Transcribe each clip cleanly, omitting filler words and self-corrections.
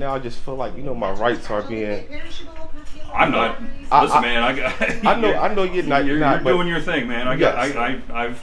Now I just feel like, you know, my rights are being. I'm not. Listen, man. I know you're not. You're doing your thing, man. I've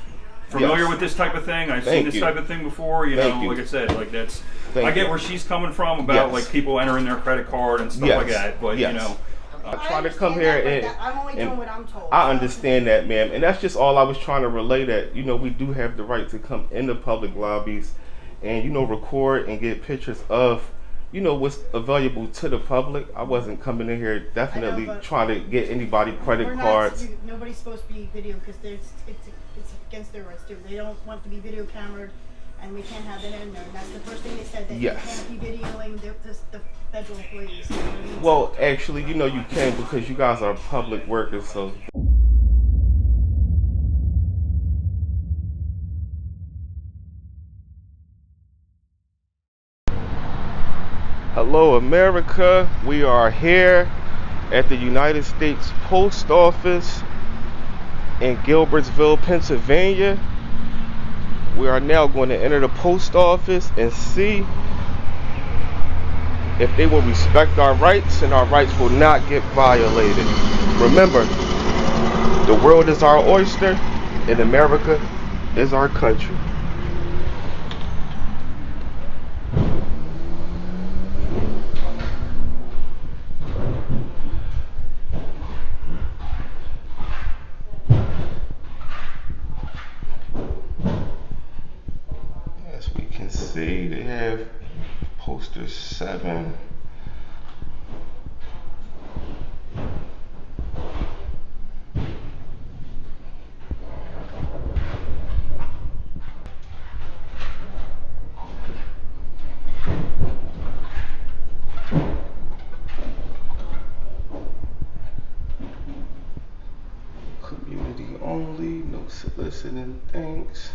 familiar Yes. with this type of thing. I've seen Thank this you. type of thing before. You Thank know, you. like I said, like that's. Thank I get you. where she's coming from about Yes. like people entering their credit card and stuff Yes. like that. But Yes. you know, I try to come here and I'm only doing what I'm told. I understand that, ma'am, and that's just all I was trying to relay. That, you know, we do have the right to come in the public lobbies and, you know, record and get pictures of, you know, what's available to the public. I wasn't coming in here definitely trying to get anybody credit cards. Nobody's supposed to be video because it's against their rights too. They don't want to be video cameraed, and we can't have it in there. And that's the first thing they said, that Yes. you can't be videoing the federal employees. Well, actually, you know, you can, because you guys are public workers, so. Hello, America. We are here at the United States Post Office in Gilbertsville, Pennsylvania. We are now going to enter the post office and see if they will respect our rights and our rights will not get violated. Remember, the world is our oyster and America is our country. As we can see, they have poster 7. Community only, no soliciting thanks.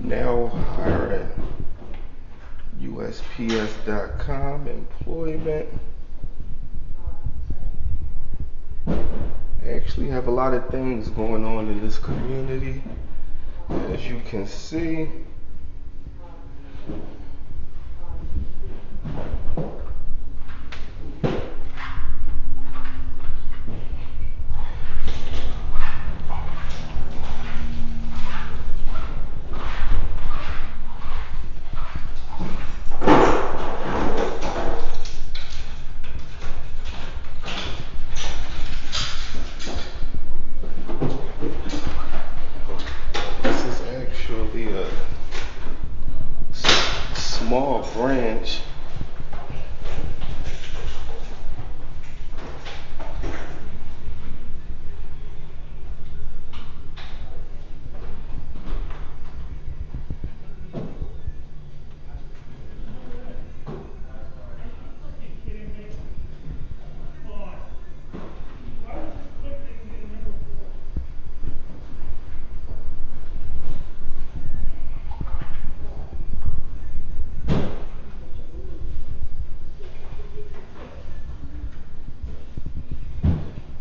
Now hiring. USPS.com employment. Actually have a lot of things going on in this community, as you can see. This is actually a small branch.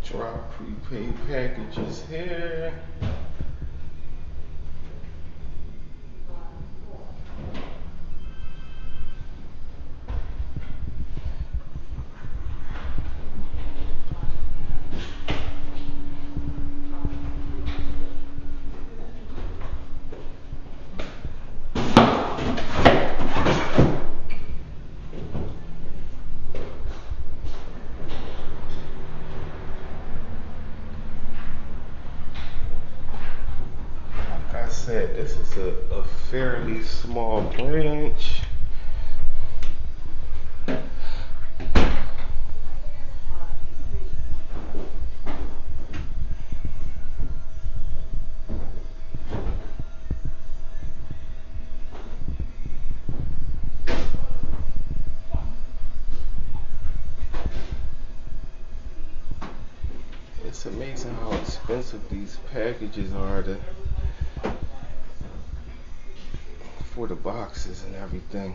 Drop prepaid packages here. Like I said, this is a fairly small branch. It's amazing how expensive these packages are for the boxes and everything.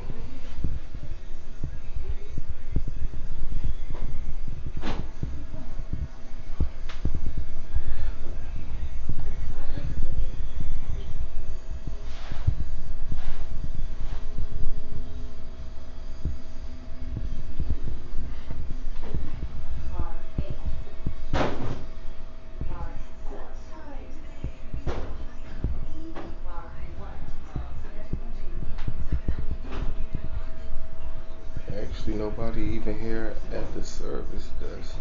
be nobody even here at the service desk.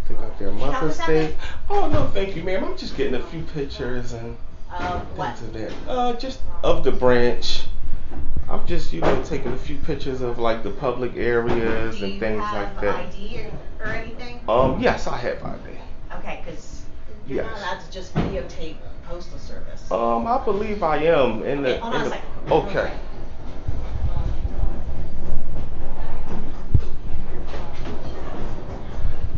They got their Mother's Day. Oh no, thank you, ma'am. I'm just getting a few pictures and What? things of that. Just of the branch. I'm just, taking a few pictures of like the public areas and things like that. Do you have ID or anything? Yes, I have ID. Okay, because you're not Yes. allowed to just videotape Postal Service. I believe I am in the. Okay, hold on a second. Okay.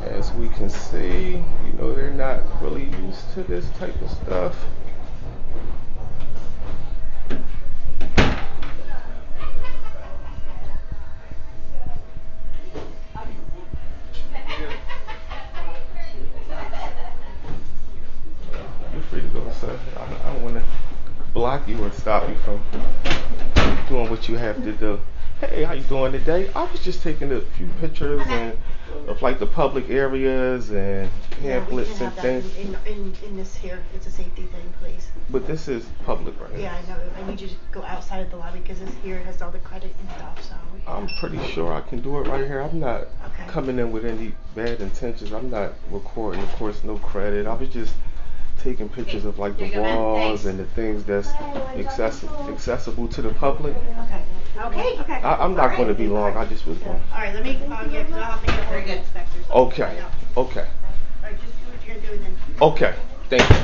As we can see, they're not really used to this type of stuff. You're free to go, sir. I don't want to block you or stop you from doing what you have to do. Hey, how you doing today? I was just taking a few pictures of like the public areas and pamphlets and things. In this here, it's a safety thing, please. But this is public, right? Yeah, I know. I need you to go outside of the lobby because this here has all the credit and stuff. So. I'm pretty sure I can do it right here. I'm not Okay. coming in with any bad intentions. I'm not recording, of course, no credit. I was just taking pictures of like the Here you go, ma'am. walls Thanks. and the things that's accessible to the public. Okay. Okay. I'm not going to be long. I just was going. All right. Let me. Because I'll have to get Very good. inspectors. Okay. Yeah. Okay. All right. Just do what you're gonna do and then. Okay. Thank you.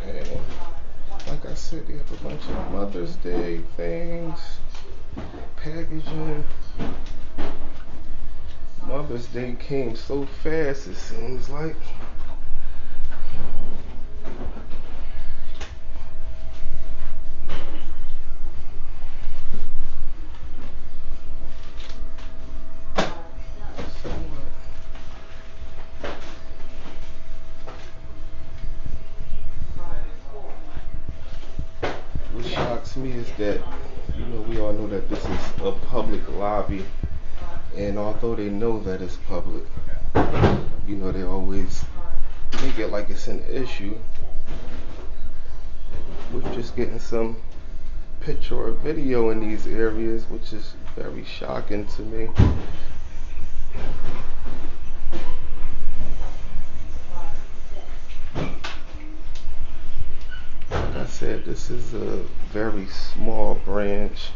Okay. Like I said, they have a bunch of Mother's Day things, packaging. Mother's Day came so fast, it seems like. What shocks me is that, we all know that this is a public lobby, and although they know that it's public, they always make it like it's an issue with just getting some picture or video in these areas, which is very shocking to me. Like I said, this is a very small branch.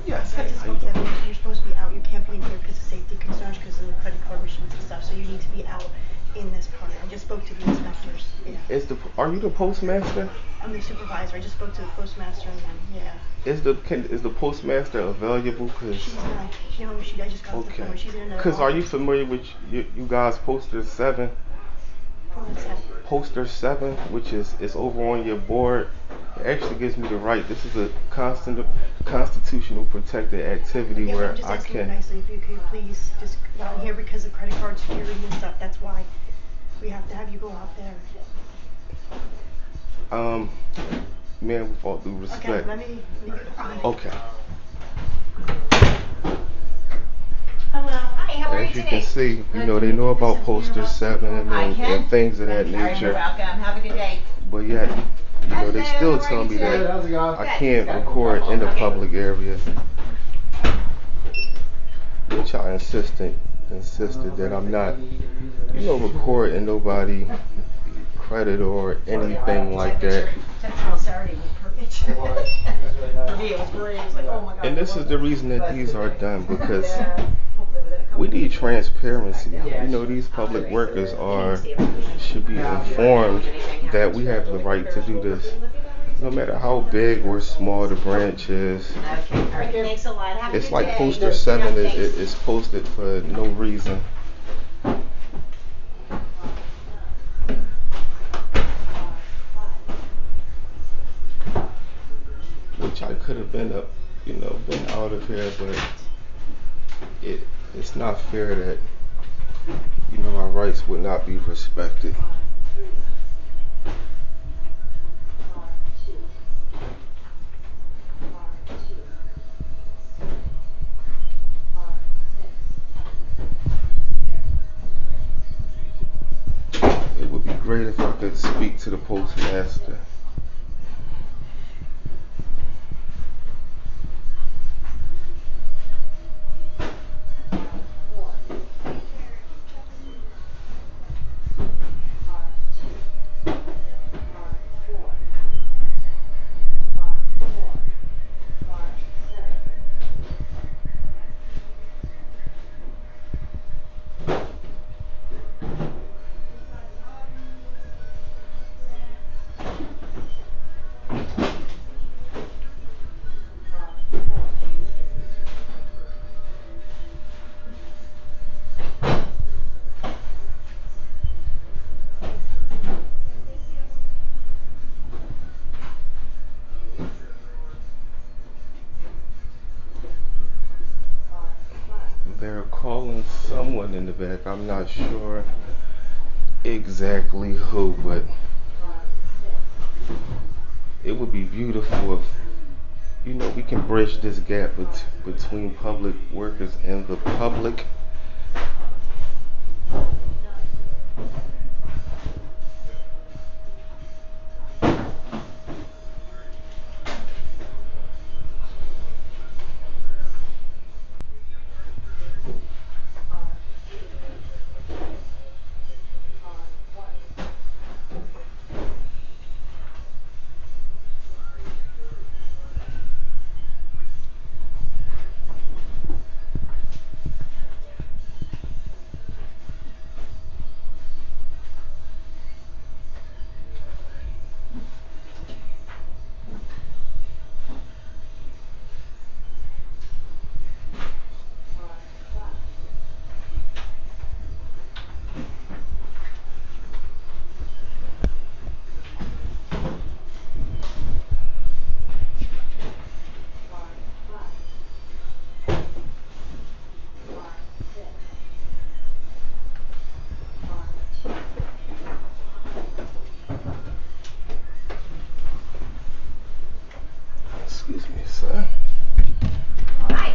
Yes, I just spoke to them. You're supposed to be out. You can't be in here because of safety concerns, because of the credit card machines and stuff. So you need to be out in this part. I just spoke to the inspectors. Yeah. Are you the postmaster? I'm the supervisor. I just spoke to the postmaster and then, yeah. Is the postmaster available? Cause She's not. I just got off the okay. phone. She's in the Cause are you office. familiar with you guys Poster 7? What's that? Poster 7, which is over on your board. It actually gives me the right. This is a constitutional protected activity Yeah, where I'm just I asking you can. nicely if you could please just not here because of credit card security and stuff. That's why we have to have you go out there. Man, with all due Okay, respect. let me. Okay. Hello. Hi, how are you As you today? can see, they know about Poster 7 I can. and things of that All right, nature. you're welcome. Have a good day. But yet, they still Hello, how tell are me you that today? I Good. can't record in the public area. Which I insisted that I'm not, recording nobody credit or anything like that. Intentional Saturday was perfect. For me, it was great. It was like, oh my God. And this is the reason that these are done, because Hopefully within a couple we need weeks. transparency. These public workers should be informed that we have the right to do this, no matter how big or small the branch is. Okay, all right. Thanks a lot. Have a It's good like day. Poster 7 Yeah, thanks. is posted for no reason. been up, been out of here, but it's not fair that, our rights would not be respected. It would be great if I could speak to the postmaster. They're calling someone in the back. I'm not sure exactly who, but it would be beautiful if, we can bridge this gap between public workers and the public. Excuse me, sir. Hi.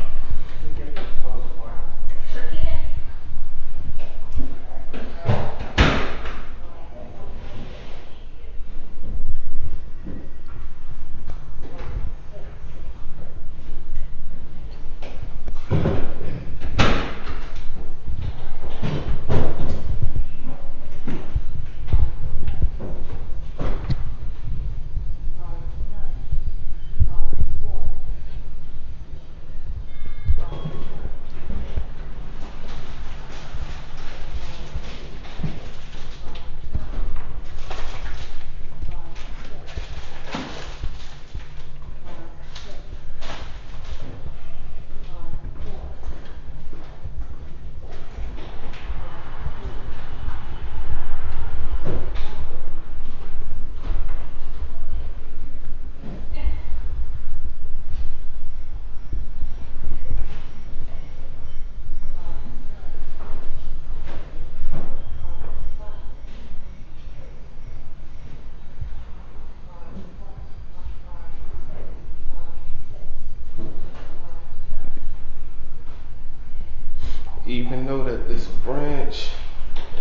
Even though that this branch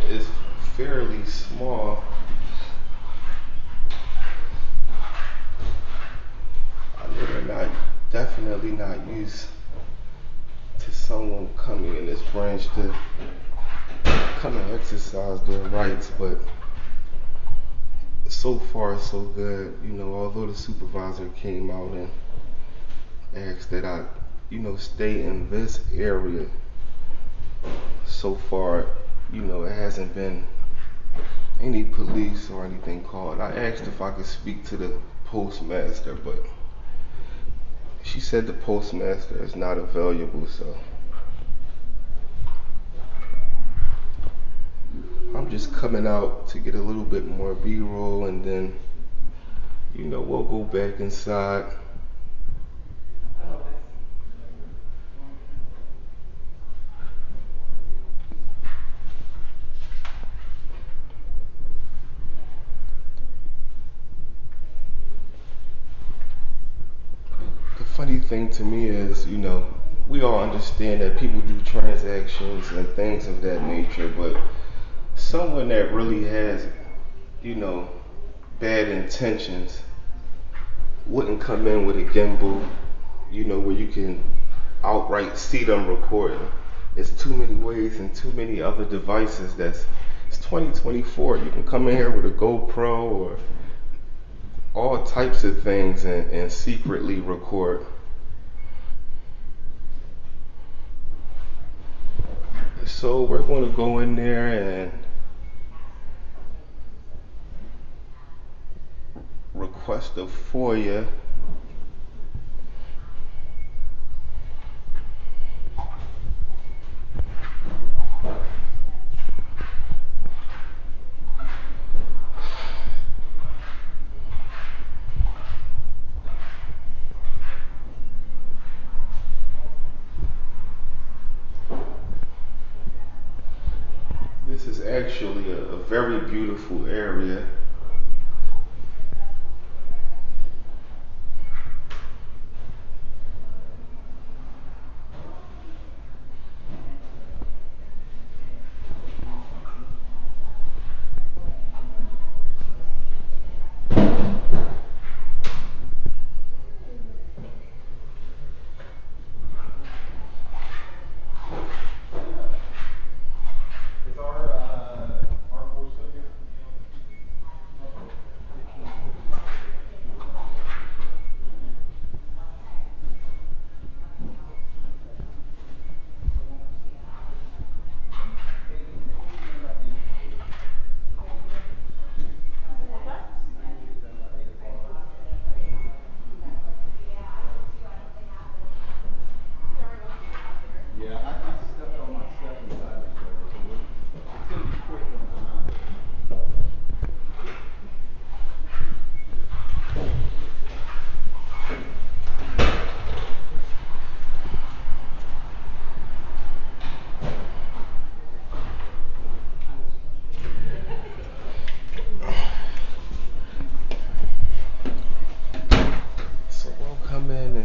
is fairly small, I know they're definitely not used to someone coming in this branch to come and exercise their rights, but so far so good. Although the supervisor came out and asked that I, stay in this area, so far, it hasn't been any police or anything called. I asked if I could speak to the postmaster, but she said the postmaster is not available, so I'm just coming out to get a little bit more B-roll, and then, we'll go back inside thing to me is, you know, we all understand that people do transactions and things of that nature, but someone that really has, you know, bad intentions wouldn't come in with a gimbal, you know, where you can outright see them recording. It's too many ways and too many other devices it's 2024. You can come in here with a GoPro or all types of things and secretly record. So we're going to go in there and request a FOIA. This is actually a very beautiful area.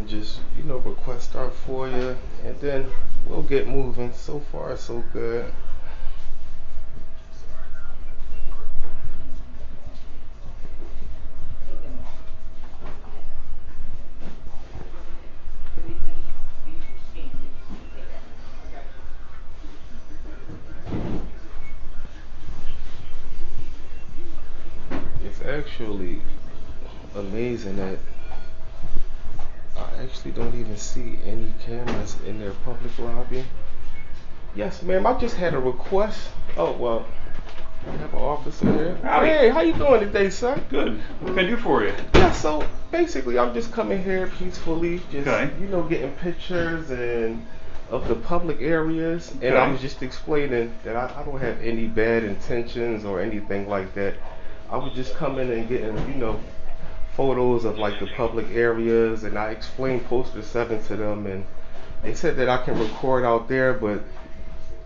Just, you know, request our FOIA and then we'll get moving. So far, so good. It's actually amazing that I actually don't even see any cameras in their public lobby. Yes, ma'am, I just had a request. Oh, well, I have an officer here. Howdy. Hey, how you doing today, sir? Good. What can I do for you? Yeah, so basically I'm just coming here peacefully, just, Okay. you know, getting pictures and of the public areas. And I Okay. was just explaining that I don't have any bad intentions or anything like that. I was just coming and getting, you know, photos of like the public areas, and I explained Postal 7 to them, and they said that I can record out there but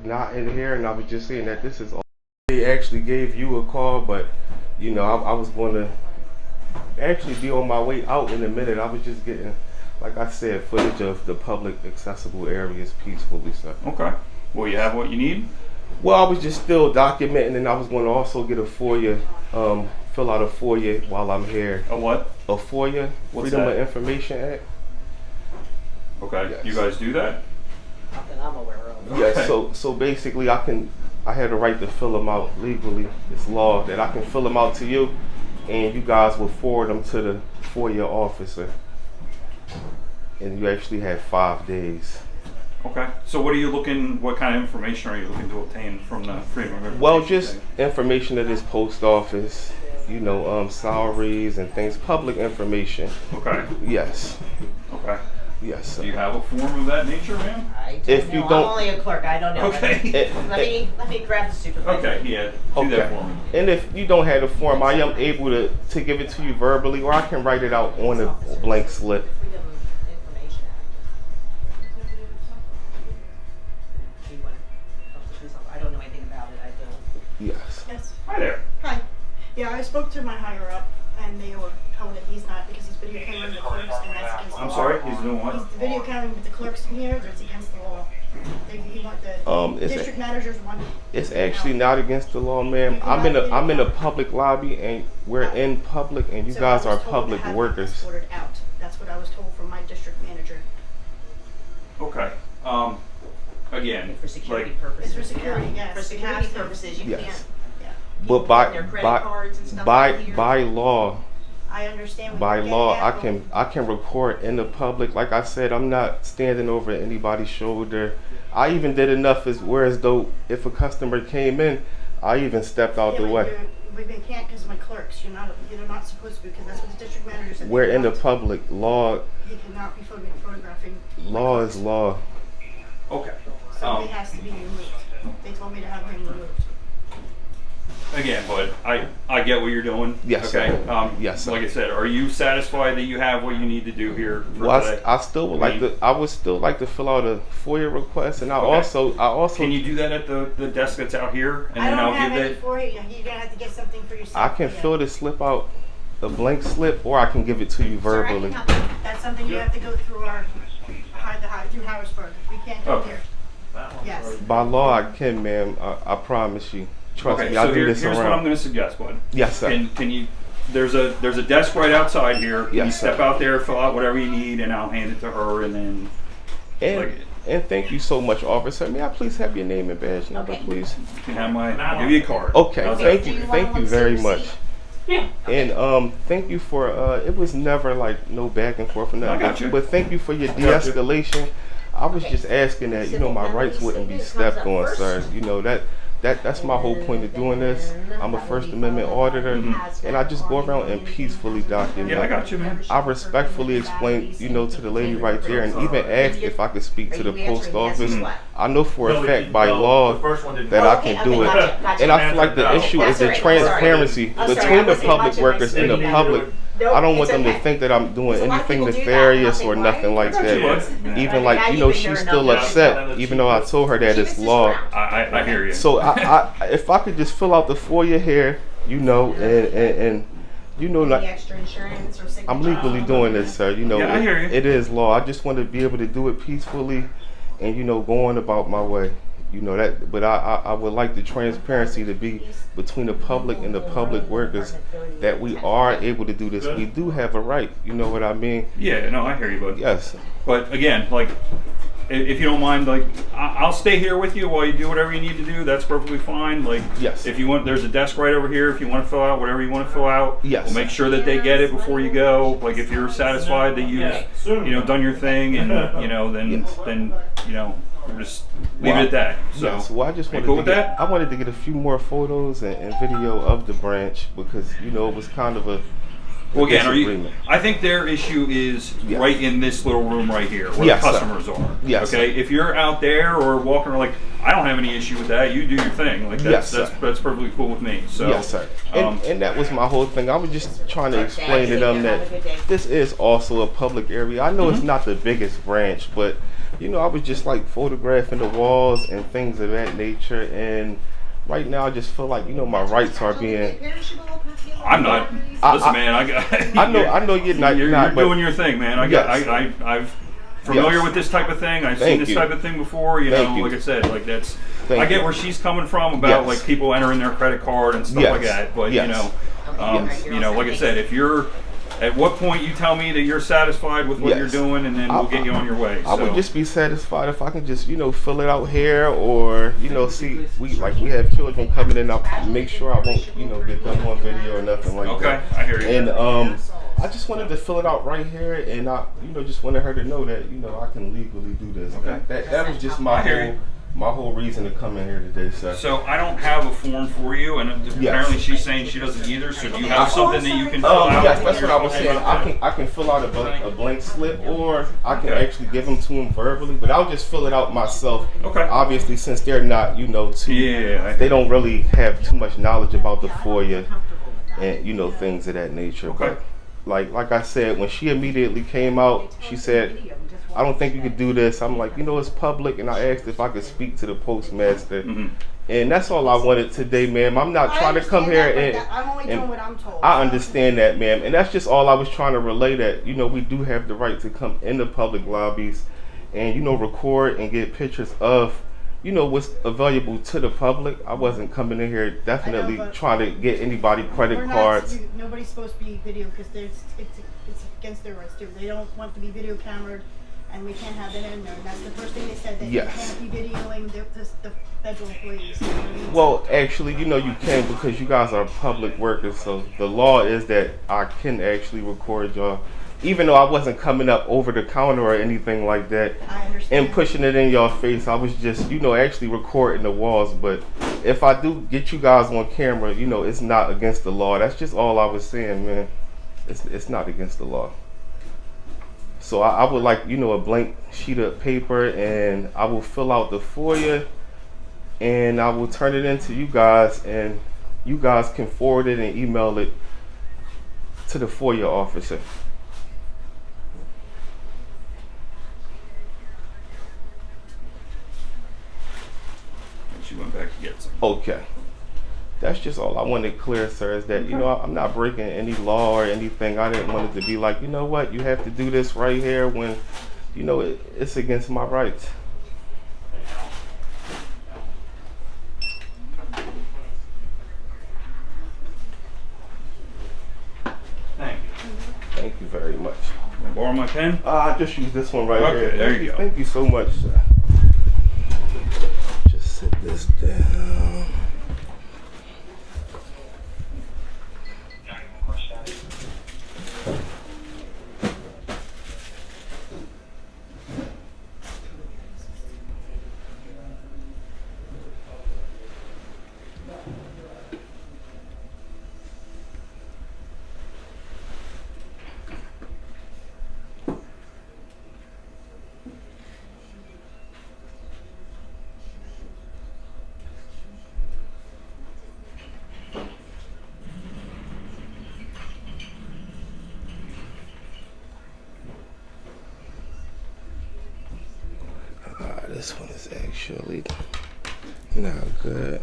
not in here, and I was just saying that this is all. They actually gave you a call, but you know, I was going to actually be on my way out in a minute. I was just getting, like I said, footage of the public accessible areas peacefully, so. Okay. Well, you have what you need? Well, I was just still documenting, and I was going to also get a FOIA, fill out a FOIA while I'm here. A what? A FOIA, What's Freedom that? of Information Act. Okay. Yes. You guys do that? Not that I'm aware of. Yes, Okay. so basically I had the right to fill them out legally. It's law that I can fill them out to you, and you guys will forward them to the FOIA officer. And you actually have 5 days. Okay. So what kind of information are you looking to obtain from the Freedom of Information? Well, just thing? information of this post office, you know, salaries and things, public information. Okay. Yes, Okay. yes, sir. Do you have a form of that nature, ma'am? I don't If know. you I'm don't- only a clerk. I don't know. Okay. Let me grab the supervisor. Okay. Yeah. Do that for me. And if you don't have the form, I am able to give it to you verbally, or I can write it out on a blank slip. Freedom of Information Act. Do you want to do something? I don't know anything about it. I don't. Yes. Yes. Hi there. Hi. Yeah, I spoke to my higher up, and they were told that he's not, because he's video cammering the clerks, and that's against the law. I'm sorry, he's doing what? He's video cammering with the clerks in here, that's against the law. He want the It's district managers want. It's actually not against the law, ma'am. I'm in a public lobby, and we're in public, and you So guys I are was told to public have it workers. escorted out. That's what I was told from my district manager. Okay. Again, For security like, purposes. It's for security, yes. For We security have to. purposes, you Yes. can't. Yeah. But Their credit cards and stuff out here. by law, I understand what by you're law, getting at, I can record in the public. Like I said, I'm not standing over anybody's shoulder. I even did enough as though if a customer came in, I even stepped out Yeah, the but way. we can't because my clerks. You're not supposed to, because that's what the district manager said. We're in the public. Law He cannot be photographing. my law clerks. is law. okay. Somebody has to be removed. They told me to have him removed. Again, bud, I get what you're doing. Yes, Okay. sir. Yes, sir. Like I said, are you satisfied that you have what you need to do here for Well, today? I still would like to. I would still like to fill out a FOIA request, and I also. Can you do that at the desk that's out here, and I then don't I'll have give any that? for you. You're gonna have to get something for yourself. I can yeah. fill the slip out, a blank slip, or I can give it to you Sir, I can verbally. help you. That's something you have to go through through Harrisburg. We can't do it Okay. here. Yes. By law, I can, ma'am. I promise you. Trust Okay, me, I so do this here's what I'm around. going to suggest, bud. Yes, sir. Can you? There's a desk right outside here. Can you Yes, step sir. out there, fill out whatever you need, and I'll hand it to her, and then And, like, and thank you so much, officer. May I please have your name and badge number, Okay. please? you can have my. I'll give you a card. Okay, How's thank that? you, Do you wanna thank you look very see much. receipt? Yeah. And thank you for it was never like no back and forth or nothing. I got you. But thank you for your got you. de-escalation. I was just asking that, you know, my rights wouldn't be stepped on, sir. You know, that's my whole point of doing this. I'm a First Amendment auditor, and I just go around and peacefully document. Yeah, I got you, man. I respectfully explained, you know, to the lady right there, and even asked if I could speak to the post office. I know for a fact by law that I can do it. And I feel like the issue is the transparency between the public workers and the public. I don't want them to think that I'm doing anything nefarious or nothing like that. Even like, you know, she's still upset, even though I told her that it's law. I hear you. So if I could just fill out the FOIA here, you know, and you know, Any like, extra insurance or signature? I'm legally doing this, sir. You know, Yeah, I hear you. it is law. I just want to be able to do it peacefully, and you know, go on about my way. You know that, but I would like the transparency to be between the public and the public workers, that we are able to do this. We do have a right. You know what I mean? Yeah, no, I hear you, bud. Yes. But again, like, if you don't mind, like, I'll stay here with you while you do whatever you need to do. That's perfectly fine. Like, Yes. if you want, there's a desk right over here. If you want to fill out whatever you want to fill out, Yes. we'll make sure that they get it before you go. Like, if you're satisfied that you've, you know, done your thing, and you know, then you know, we'll just leave it at that. So, Yes. Well, I just you wanted cool to with get, that? I wanted to get a few more photos and video of the branch, because you know it was kind of a Well, again, disagreement. I think their issue is Yes. right in this little room right here, where Yes, the sir. customers are. Yes, Okay. sir. If you're out there or walking, like, I don't have any issue with that. You do your thing. Like, Yes, that's sir. that's perfectly cool with me. So, Yes, sir. And that was my whole thing. I was just trying to explain to them that this is also a public area. I know it's not the biggest branch, but you know, I was just like photographing the walls and things of that nature. And right now, I just feel like, you know, my rights are being. I'm not. Listen, man. I got. I know you're not. You're but doing your thing, man. I've familiar Yes. with this type of thing. I've Thank seen this you. type of thing before. You Thank know, you. like I said, like that's. Thank I get you. where she's coming from about Yes. like people entering their credit card and stuff Yes. like that. But Yes. Yes. you know, like I said, if you're at what point you tell me that you're satisfied with what Yes. you're doing, and then we'll get you on your way. I would just be satisfied if I can just, you know, fill it out here, or you know, see, we have children coming in. I'll make sure I won't, you know, get them on video or nothing like Okay, that. I hear you. And I just wanted to fill it out right here, and I, you know, just wanted her to know that, you know, I can legally do this. Okay. That was just I hear you. my whole reason to come in here today, sir. So I don't have a form for you, and apparently she's saying she doesn't either. So do you have something that you can fill out? Yes, that's what I was saying. I can fill out a blank slip, or I can Okay. actually give them to him verbally, but I'll just fill it out myself. Okay. Obviously, since they're not, you know, they don't really have too much knowledge about the FOIA and, you know, things of that nature. Okay. But like I said, when she immediately came out, she said, I don't think you could do this. I'm like, it's public, and I asked if I could speak to the postmaster. And that's all I wanted today, ma'am. I'm not trying to come here I'm only doing what I'm told. I understand that, ma'am. And that's just all I was trying to relay, that, we do have the right to come into public lobbies and, record and get pictures of, what's available to the public. I wasn't coming in here definitely trying to get anybody credit cards. Nobody's supposed to be video because it's against their rights too. They don't want to be video cameraed, and we can't have it in there. And that's the first thing they said, that you can't be videoing the federal employees. Well, actually, you can, because you guys are public workers. So the law is that I can actually record y'all, even though I wasn't coming up over the counter or anything like that. I understand. And pushing it in y'all face. I was just, actually recording the walls. But if I do get you guys on camera, it's not against the law. That's just all I was saying, man. It's not against the law. So I would like, a blank sheet of paper, and I will fill out the FOIA, and I will turn it into you guys, and you guys can forward it and email it to the FOIA officer. She went back to get some. Okay. That's just all I wanted clear, sir, is that, I'm not breaking any law or anything. I didn't want it to be like, what, you have to do this right here when, it's against my rights. Thank you. Thank you very much. Can I borrow my pen? I just use this one right here. Okay, there you go. Thank you so much, sir. Just sit this down. This one is actually not good.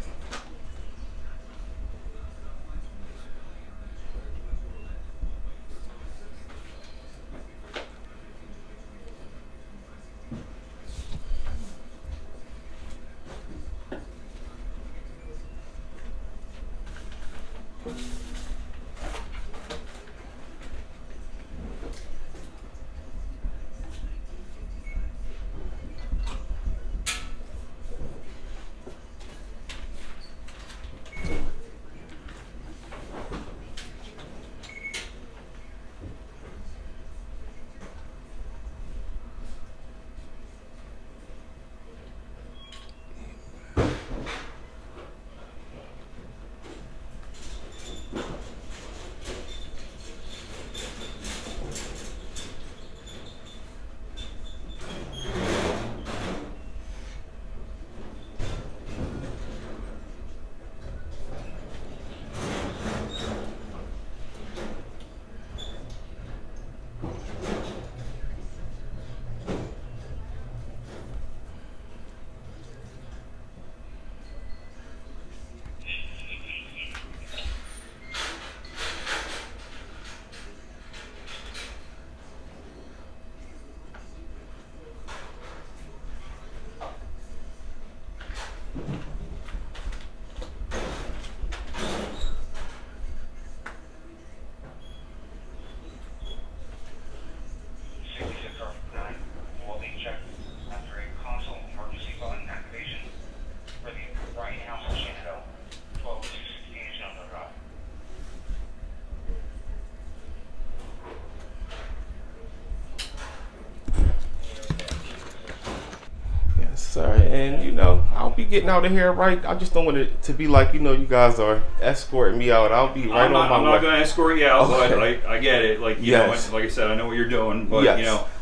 Sorry, and I'll be getting out of here, right? I just don't want it to be like, you guys are escorting me out. I'll be right on my way. I'm not going to escort you out, Okay. but I get it. Like, like I said, I know what you're doing, but,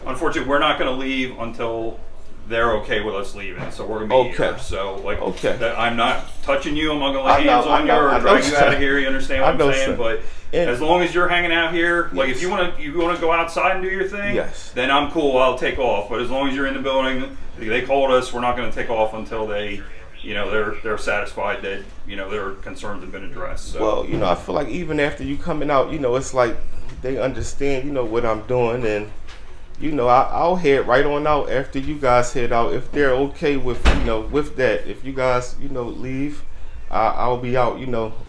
unfortunately, we're not going to leave until they're okay with us leaving, so we're gonna be here. So like, Okay. that I'm not touching you. I'm not gonna lay I know, hands on I know, you or I know, drag you out sir. of here. You understand I what I'm know, saying? sir. But And- as long as you're hanging out here, like Yes. if you wanna go outside and do your thing, Yes. then I'm cool. I'll take off. But as long as you're in the building, they called us. We're not gonna take off until they, they're satisfied that their concerns have been addressed. So. Well, I feel like even after you coming out, it's like they understand, what I'm doing, and I'll head right on out after you guys head out if they're okay with with that. If you guys leave, I'll be out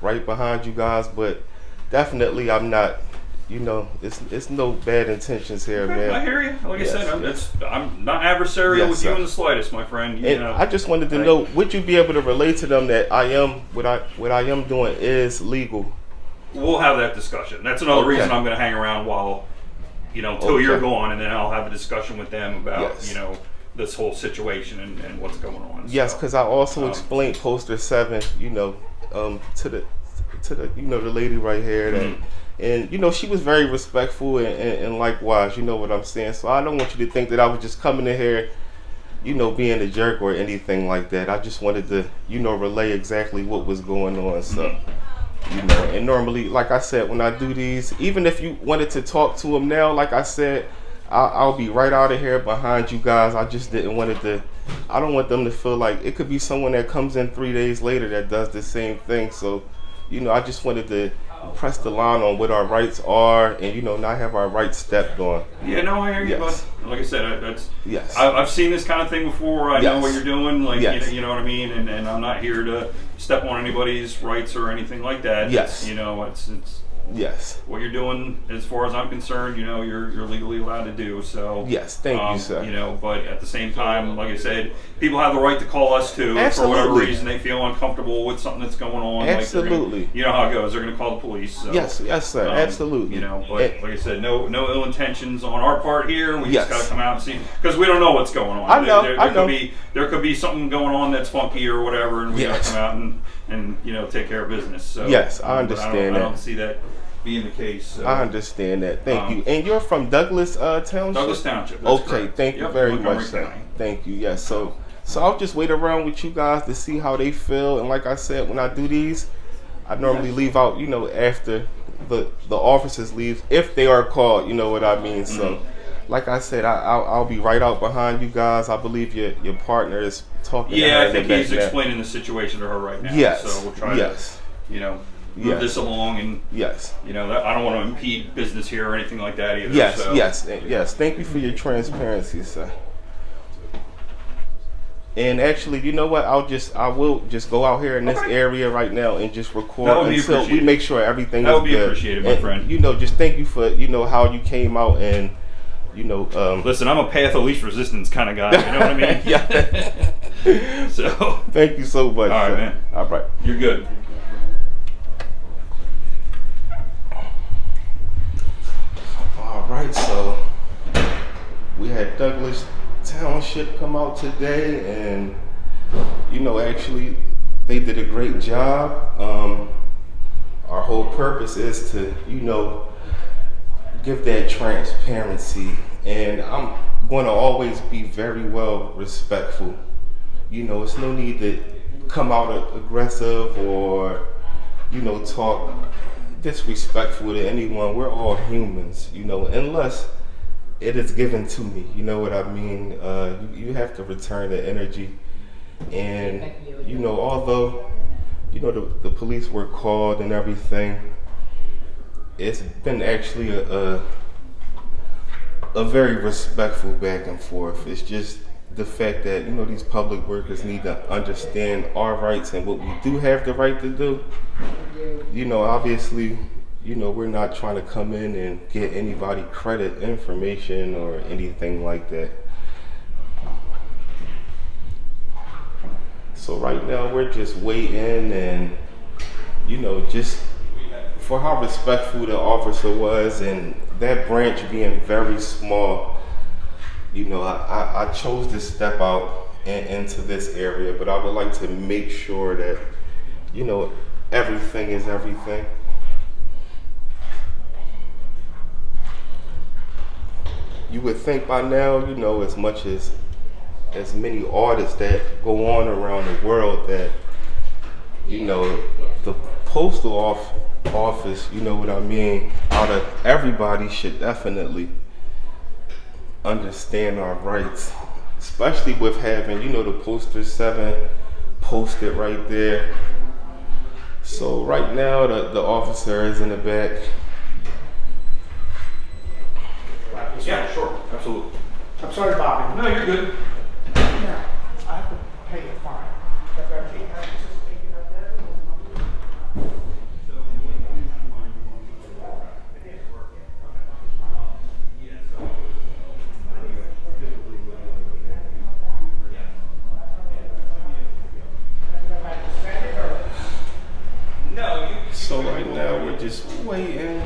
right behind you guys. But definitely I'm not. It's no bad intentions here, Okay, man. I hear you. Like Yes, I said, yes. I'm not adversarial Yes, with sir. you in the slightest, my friend. And I just wanted to know, would you be able to relate to them that what I am doing is legal? We'll have that discussion. That's another Okay. reason I'm going to hang around while, till Okay. you're gone, and then I'll have a discussion with them about, Yes. this whole situation and what's going on. Yes, So, because I also explained Poster 7, to the the lady right here that, and she was very respectful and likewise, you know what I'm saying. So I don't want you to think that I was just coming in here, being a jerk or anything like that. I just wanted to, relay exactly what was going on. So, and normally, like I said, when I do these, even if you wanted to talk to them now, like I said, I'll be right out of here behind you guys. I just didn't want it to. I don't want them to feel like it could be someone that comes in 3 days later that does the same thing. So, I just wanted to press the line on what our rights are and, not have our rights stepped on. Yeah, no, I hear you, Yes. but like I said, Yes. I've seen this kind of thing before. I know Yes. what you're doing, like, Yes. you know what I mean? And I'm not here to step on anybody's rights or anything like that. Yes. It's Yes. what you're doing, as far as I'm concerned, you're legally allowed to do. So Yes. Thank you, sir. But at the same time, like I said, people have the right to call us too for whatever Absolutely. reason they feel uncomfortable with something that's going on. Absolutely. Like you know how it goes. They're going to call the police. So, Yes. Yes, sir. Absolutely. But like I said, no ill intentions on our part here. We Yes. just got to come out and see because we don't know what's going on. I know. There could be something going on that's funky or whatever, and we got Yes. to come out and take care of business. So Yes, I but understand I that. don't see that being the case. So. I understand that. Thank you. And you're from Douglas Township? Douglas Township. That's Okay, correct. thank you Yep, very Montgomery much, sir. County. Thank you. Yes, so I'll just wait around with you guys to see how they feel. And like I said, when I do these, I normally leave out, after the officers leave, if they are called, you know what I mean. So, like I said, I'll be right out behind you guys. I believe your partner is talking. to her Yeah, I in the think he's back now. explaining the situation to her right now. Yes. So we'll try Yes. to, move this along and. Yes. I don't want to impede business here or anything like that either. Yes, so. yes. Thank you for your transparency, sir. And actually, you know what? I will just go out here in this area right now and just record That would be until we appreciated. make sure everything That is would be good. appreciated, my And, friend. just thank you for how you came out and Listen, I'm a path of least resistance kind of guy. You know what I mean? Yeah. So Thank you so much. All right, sir. man. All right. you're good. All right, so we had Douglas Township come out today, and actually they did a great job. Our whole purpose is to give that transparency, and I'm going to always be very well respectful. It's no need to come out aggressive or talk disrespectful to anyone. We're all humans, unless it is given to me. You know what I mean? You have to return the energy. And, although, the police were called and everything, it's been actually a very respectful back and forth. It's just the fact that, these public workers need to understand our rights and what we do have the right to do. Obviously, we're not trying to come in and get anybody credit information or anything like that. So right now we're just waiting and, just for how respectful the officer was and that branch being very small, I chose to step out into this area, but I would like to make sure that, everything is everything. You would think by now, as much as as many audits that go on around the world that, you know, the postal office, you know what I mean, out of everybody should definitely understand our rights, especially with having, you know, the poster 7 posted right there. So right now the officer is in the back. Yeah, sure, absolutely. I'm sorry to bother you. No, you're good. Yeah, I have to pay a fine. So right now we're just waiting.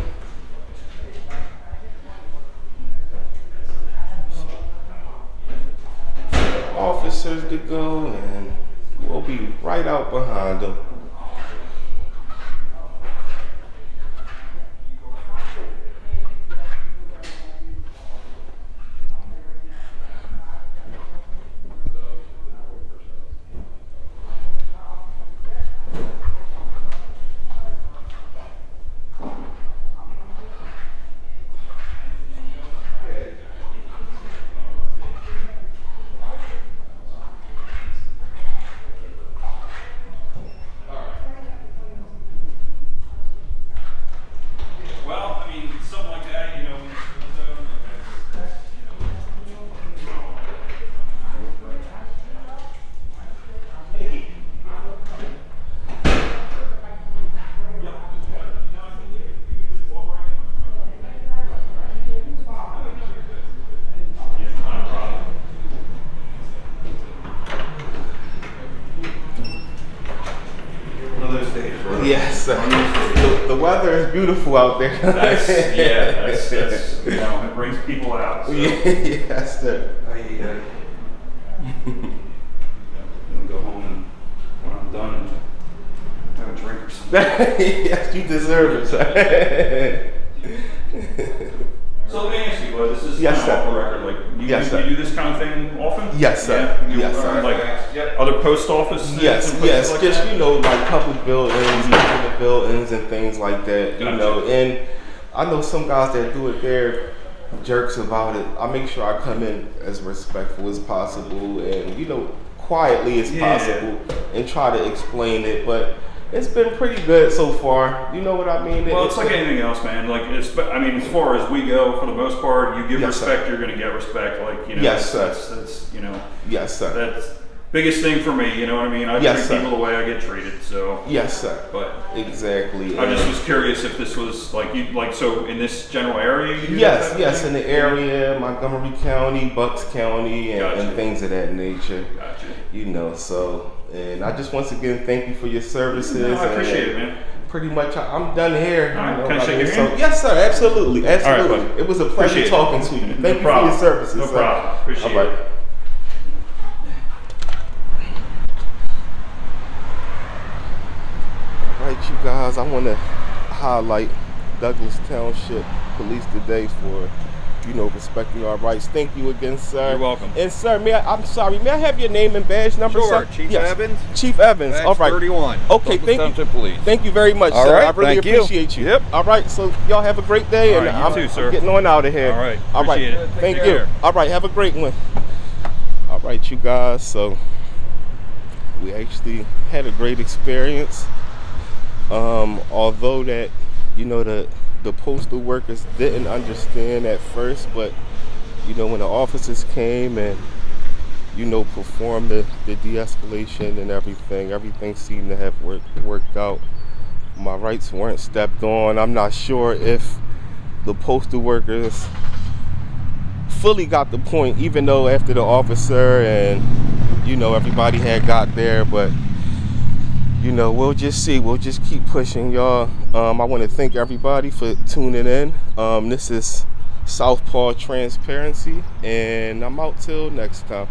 Officers to go, and we'll be right out behind them. Well, I mean, something like that, you know. Yes, the weather is beautiful out there. That's you know, it brings people out. So. Yes, sir. I'm gonna go home and when I'm done, have a drink or something. Yes, you deserve it, sir. So let me ask you, bud, this is Yes, kind of sir. off the record. Like, Yes, sir. you do this kind of thing often? Yes, sir. Yeah? Yes, sir. Like other post offices? Yes, and places yes, like just that? you know, like public buildings, government buildings, and things like that. You Gotcha. know, and I know some guys that do it. They're jerks about it. I make sure I come in as respectful as possible, and you know, quietly as possible, and try to explain it. But it's been pretty good so far. You know what I mean? Well, it's like anything else, man. Like, I mean, as far as we go, for the most part, you give Yes, respect, sir. you're going to get respect. Like, you know, Yes, sir. that's you know, Yes, sir. that's biggest thing for me. You know what I mean? I Yes, treat sir. people the way I get treated. So, Yes, sir. but Exactly. I just was curious if this was like so in this general area. You do Yes, that yes, thing? in the area, Montgomery County, Bucks County, and, Gotcha. and things of that nature. Gotcha. You know, so, and I just once again thank you for your services. No, I appreciate and it, man. Pretty much, I'm done here. All right, You know, can I shake your so, hand? yes, sir, absolutely, absolutely. bud. It was a pleasure Appreciate it. talking to you. No Thank you problem. for your services. No sir. problem. Appreciate All right. it. All right, you guys, I want to highlight Douglas Township Police today for, you know, respecting our rights. Thank you again, sir. You're welcome. And sir, I'm sorry, may I have your name and badge number, Sure, sir? Chief Yes. Evans. Chief Evans. Badge All right. 31. Okay, Douglas thank you. Township Police. Thank you very much, All sir. right, I really thank you. appreciate you. Yep. All right, so y'all have a great day, All and right, you I'm too, sir. getting on out of here. All right, All right. appreciate it. Take Thank you. care. All right, have a great one. All right, you guys. So we actually had a great experience. Although that, you know, the postal workers didn't understand at first, but you know, when the officers came and, you know, performed the de-escalation and everything seemed to have worked out. My rights weren't stepped on. I'm not sure if the postal workers fully got the point, even though after the officer and, you know, everybody had got there, but you know, we'll just see. We'll just keep pushing, y'all. I want to thank everybody for tuning in. This is Southpaw Transparency, and I'm out till next time.